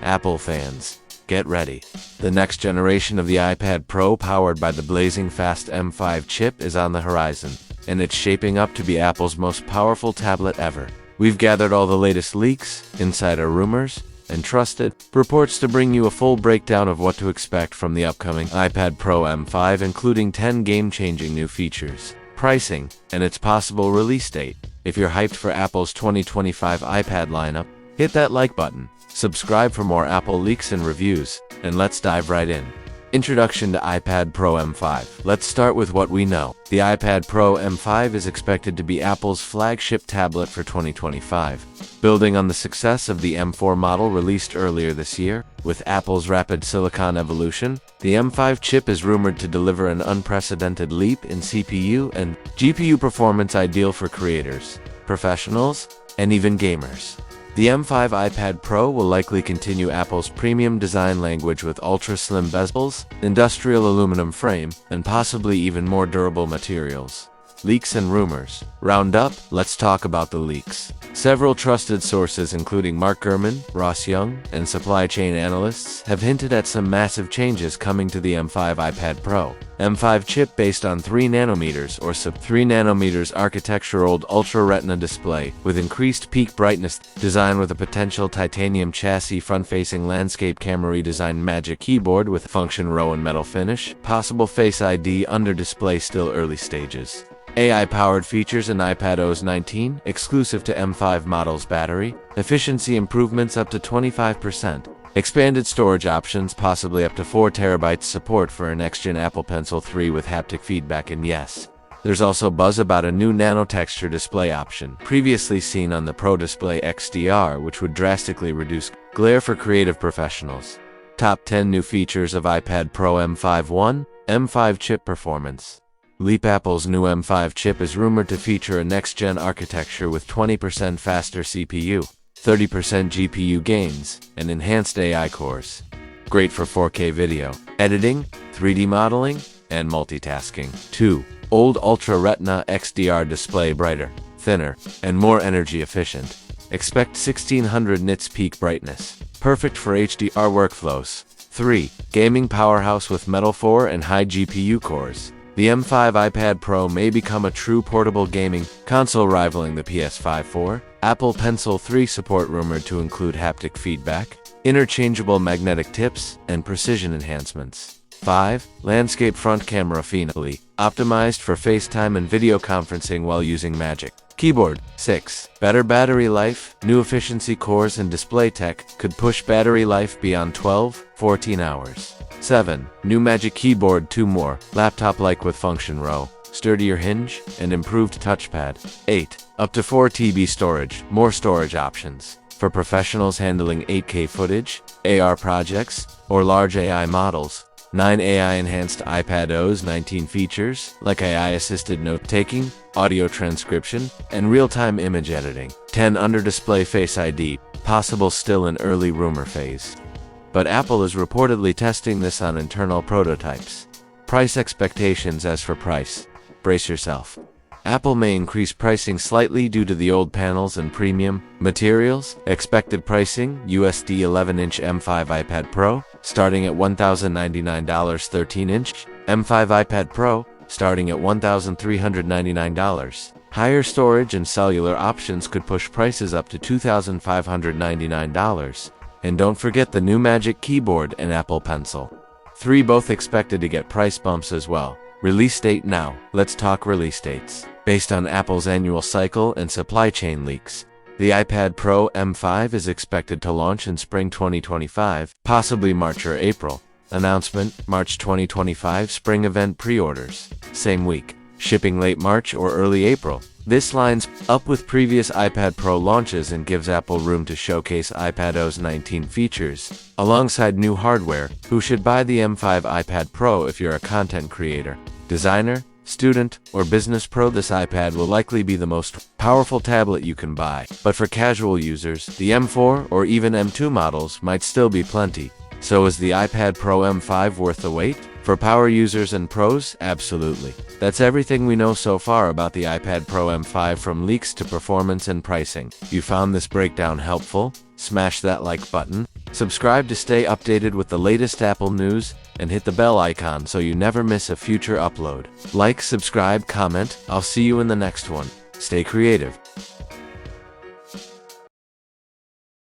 Apple fans, get ready. The next generation of the iPad Pro powered by the blazing fast M5 chip is on the horizon, and it's shaping up to be Apple's most powerful tablet ever. We've gathered all the latest leaks, insider rumors, and trusted reports to bring you a full breakdown of what to expect from the upcoming iPad Pro M5, including 10 game-changing new features, pricing, and its possible release date. If you're hyped for Apple's 2025 iPad lineup, hit that like button, subscribe for more Apple leaks and reviews, and let's dive right in. Introduction to iPad Pro M5. Let's start with what we know. The iPad Pro M5 is expected to be Apple's flagship tablet for 2025. Building on the success of the M4 model released earlier this year, with Apple's rapid silicon evolution, the M5 chip is rumored to deliver an unprecedented leap in CPU and GPU performance ideal for creators, professionals, and even gamers. The M5 iPad Pro will likely continue Apple's premium design language with ultra-slim bezels, industrial aluminum frame, and possibly even more durable materials. Leaks and rumors. Round up, let's talk about the leaks. Several trusted sources including Mark Gurman, Ross Young, and supply chain analysts have hinted at some massive changes coming to the M5 iPad Pro. M5 chip based on 3nm or sub-3 nanometers architecture OLED Ultra Retina display with increased peak brightness, designed with a potential titanium chassis, front-facing landscape camera, redesigned Magic Keyboard with function row and metal finish, possible Face ID under display, still early stages. AI-powered features in iPadOS 19, exclusive to M5 models, battery efficiency improvements up to 25%. Expanded storage options, possibly up to 4 TB, support for a next-gen Apple Pencil 3 with haptic feedback, and yes, there's also buzz about a new nano-texture display option, previously seen on the Pro Display XDR, which would drastically reduce glare for creative professionals. Top 10 new features of iPad Pro M5. 1. M5 chip performance. Leap. Apple's new M5 chip is rumored to feature a next-gen architecture with 20% faster CPU, 30% GPU gains, and enhanced AI cores. Great for 4K video editing, 3D modeling, and multitasking. 2. OLED Ultra Retina XDR display, brighter, thinner, and more energy efficient. Expect 1600 nits peak brightness, perfect for HDR workflows. 3. Gaming powerhouse with Metal 4 and high GPU cores. The M5 iPad Pro may become a true portable gaming console, rivaling the PS5. Apple Pencil 3 support rumored to include haptic feedback, interchangeable magnetic tips, and precision enhancements. 5. Landscape front camera, finally optimized for FaceTime and video conferencing while using Magic Keyboard. 6. Better battery life. New efficiency cores and display tech could push battery life beyond 12-14 hours. 7. New Magic Keyboard 2. More laptop-like with function row, sturdier hinge, and improved touchpad. 8. Up to 4 TB storage, more storage options for professionals handling 8K footage, AR projects, or large AI models. 9. AI-enhanced iPadOS 19 features like AI-assisted note-taking, audio transcription, and real-time image editing. 10. Under-display Face ID, possible still in early rumor phase, but Apple is reportedly testing this on internal prototypes. Price expectations. As for price, brace yourself. Apple may increase pricing slightly due to the old panels and premium materials. Expected pricing: USD 11-inch M5 iPad Pro, starting at $1,099. 13-inch M5 iPad Pro, starting at $1,399. Higher storage and cellular options could push prices up to $2,599. And don't forget the new Magic Keyboard and Apple Pencil 3, both expected to get price bumps as well. Release date. Now, let's talk release dates. Based on Apple's annual cycle and supply chain leaks, the iPad Pro M5 is expected to launch in spring 2025, possibly March or April. Announcement: March 2025. Spring event pre-orders same week. Shipping late March or early April. This lines up with previous iPad Pro launches and gives Apple room to showcase iPadOS 19 features alongside new hardware. Who should buy the M5 iPad Pro? If you're a content creator, designer, student, or business pro, this iPad will likely be the most powerful tablet you can buy. But for casual users, the M4 or even M2 models might still be plenty. So is the iPad Pro M5 worth the wait? For power users and pros, absolutely. That's everything we know so far about the iPad Pro M5, from leaks to performance and pricing. You found this breakdown helpful? Smash that like button, subscribe to stay updated with the latest Apple news, and hit the bell icon so you never miss a future upload. Like, subscribe, comment. I'll see you in the next one. Stay creative.